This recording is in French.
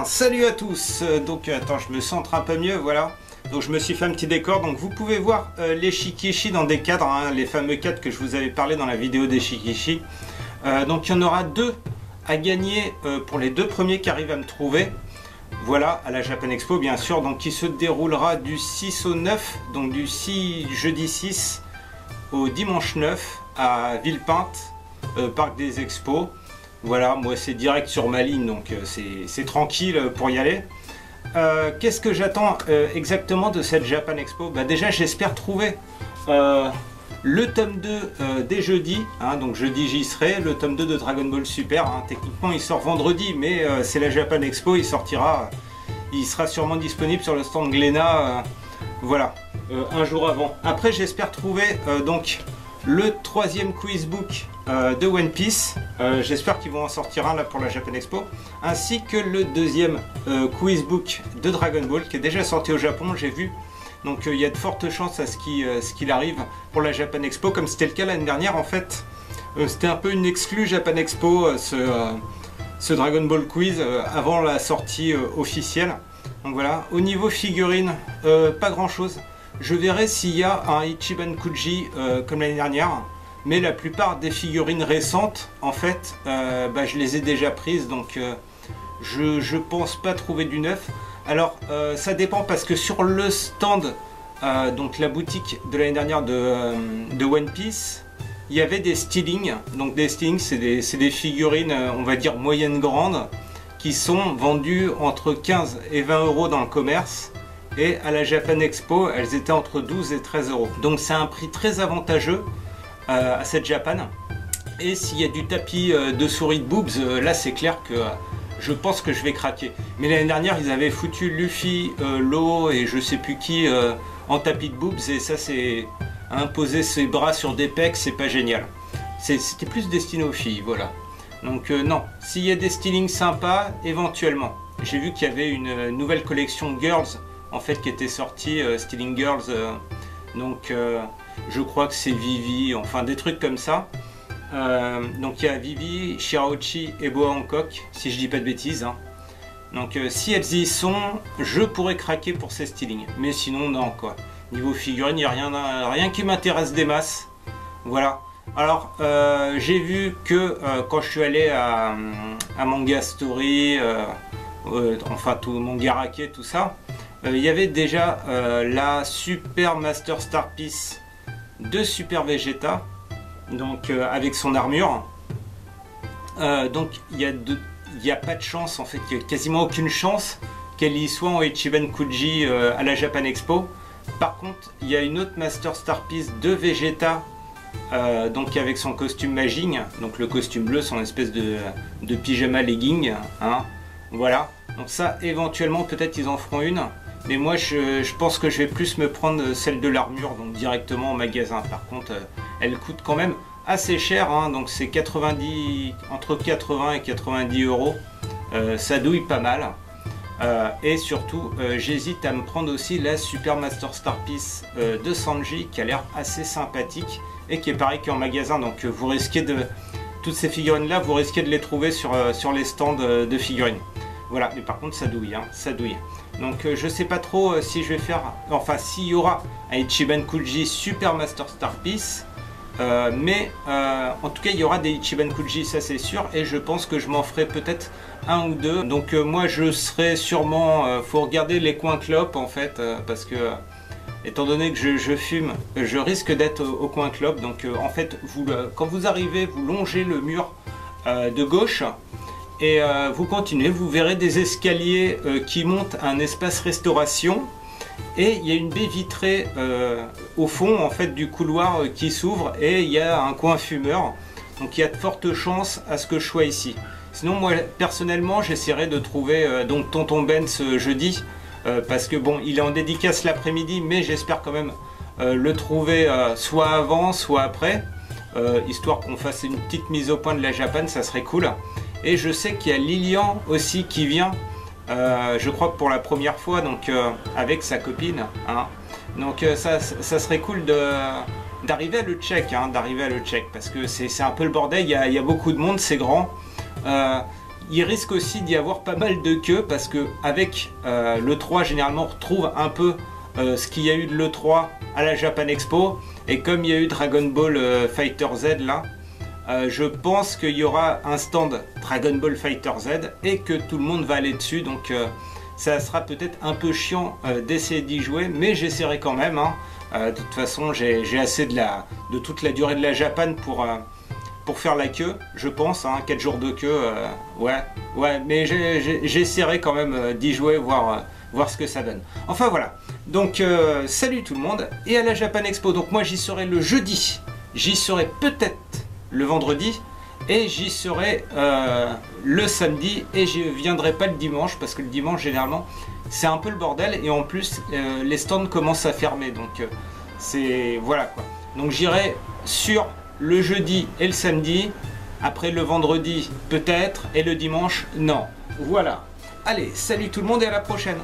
Salut à tous. Donc attends, je me centre un peu mieux, voilà. Donc je me suis fait un petit décor, donc vous pouvez voir les shikishi dans des cadres, hein, les fameux cadres que je vous avais parlé dans la vidéo des shikishi. Donc il y en aura deux à gagner pour les deux premiers qui arrivent à me trouver. Voilà, à la Japan Expo bien sûr, donc qui se déroulera du 6 au 9, donc du jeudi 6 au dimanche 9 à Villepinte, Parc des Expos. Voilà, moi c'est direct sur ma ligne, donc c'est tranquille pour y aller. Qu'est-ce que j'attends exactement de cette Japan Expo? Bah déjà j'espère trouver le tome 2 dès jeudi, hein, donc jeudi j'y serai, le tome 2 de Dragon Ball Super, hein, techniquement il sort vendredi, mais c'est la Japan Expo, il sera sûrement disponible sur le stand Glénat, voilà, un jour avant. Après j'espère trouver donc le troisième quizbook de One Piece, j'espère qu'ils vont en sortir un là pour la Japan Expo, ainsi que le deuxième quizbook de Dragon Ball qui est déjà sorti au Japon, j'ai vu. Donc il y a de fortes chances à ce qu'il arrive pour la Japan Expo, comme c'était le cas l'année dernière en fait. C'était un peu une exclue Japan Expo, ce Dragon Ball Quiz, avant la sortie officielle. Donc voilà, au niveau figurines, pas grand chose. Je verrai s'il y a un Ichiban Kuji comme l'année dernière, mais la plupart des figurines récentes, en fait, je les ai déjà prises, donc je pense pas trouver du neuf. Alors ça dépend parce que sur le stand, donc la boutique de l'année dernière de One Piece, il y avait des steelings. Donc des steelings, c'est des figurines, on va dire moyenne grande, qui sont vendues entre 15 et 20 euros dans le commerce. Et à la Japan Expo, elles étaient entre 12 et 13 euros. Donc c'est un prix très avantageux à cette Japan. Et s'il y a du tapis de souris de boobs, là c'est clair que je pense que je vais craquer. Mais l'année dernière, ils avaient foutu Luffy, Law et je sais plus qui en tapis de boobs. Et ça, c'est imposer ses bras sur des pecs, c'est pas génial. C'était plus destiné aux filles, voilà. Donc non, s'il y a des stylings sympas, éventuellement. J'ai vu qu'il y avait une nouvelle collection Girls, en fait, qui était sortie, Styling Girls. Donc je crois que c'est Vivi, enfin des trucs comme ça. Donc il y a Vivi, Shirahoshi et Boa Hancock, si je dis pas de bêtises, hein. Donc si elles y sont, je pourrais craquer pour ces stylings. Mais sinon non quoi. Niveau figurine, il n'y a rien qui m'intéresse des masses. Voilà. Alors j'ai vu que quand je suis allé à Manga Story, enfin tout Manga Racket, tout ça, il y avait déjà la Super Master Star Piece de Super Vegeta. Donc avec son armure, donc il y a pas de chance en fait, il n'y a quasiment aucune chance qu'elle y soit en Ichiban Kuji à la Japan Expo. Par contre il y a une autre Master Star Piece de Vegeta, donc avec son costume Majin, donc le costume bleu, son espèce de pyjama legging, hein, voilà. Donc ça éventuellement peut-être ils en feront une, mais moi je pense que je vais plus me prendre celle de l'armure, donc directement au magasin. Par contre elle coûte quand même assez cher, hein, donc c'est entre 80 et 90 euros, ça douille pas mal. Et surtout j'hésite à me prendre aussi la Super Master Star Piece de Sanji qui a l'air assez sympathique et qui est pareil qu'en magasin, donc vous risquez toutes ces figurines là, vous risquez de les trouver sur les stands de figurines. Voilà, mais par contre ça douille, hein, ça douille. Donc je sais pas trop si je vais faire, enfin s'il y aura un Ichiban Kuji Super Master Star Piece, mais en tout cas il y aura des Ichiban Kuji, ça c'est sûr, et je pense que je m'en ferai peut-être un ou deux. Donc moi je serai sûrement, faut regarder les coins clopes en fait, parce que étant donné que je fume, je risque d'être au coin clope. Donc en fait quand vous arrivez, vous longez le mur de gauche et vous continuez, vous verrez des escaliers qui montent à un espace restauration. Et il y a une baie vitrée au fond en fait du couloir qui s'ouvre, et il y a un coin fumeur, donc il y a de fortes chances à ce que je sois ici. Sinon moi personnellement j'essaierai de trouver donc Tonton Ben ce jeudi, parce que bon il est en dédicace l'après-midi, mais j'espère quand même le trouver soit avant soit après, histoire qu'on fasse une petite mise au point de la Japan, ça serait cool. Et je sais qu'il y a Lilian aussi qui vient, je crois que pour la première fois, donc avec sa copine, hein. Donc ça serait cool d'arriver à le check, hein, parce que c'est un peu le bordel, il y a beaucoup de monde, c'est grand. il risque aussi d'y avoir pas mal de queues parce que avec l'E3 généralement on retrouve un peu ce qu'il y a eu de l'E3 à la Japan Expo, et comme il y a eu Dragon Ball Fighter Z là, je pense qu'il y aura un stand Dragon Ball Fighter Z et que tout le monde va aller dessus, donc ça sera peut-être un peu chiant d'essayer d'y jouer, mais j'essaierai quand même, hein. De toute façon j'ai assez de toute la durée de la Japan pour faire la queue, je pense, hein, 4 jours de queue, ouais, mais j'essaierai quand même d'y jouer, voir ce que ça donne. Enfin voilà, donc salut tout le monde, et à la Japan Expo, donc moi j'y serai le jeudi, j'y serai peut-être le vendredi, et j'y serai le samedi, et je viendrai pas le dimanche, parce que le dimanche généralement c'est un peu le bordel, et en plus les stands commencent à fermer, donc c'est voilà quoi. Donc j'irai sur le jeudi et le samedi, après le vendredi peut-être, et le dimanche non. Voilà. Allez, salut tout le monde et à la prochaine.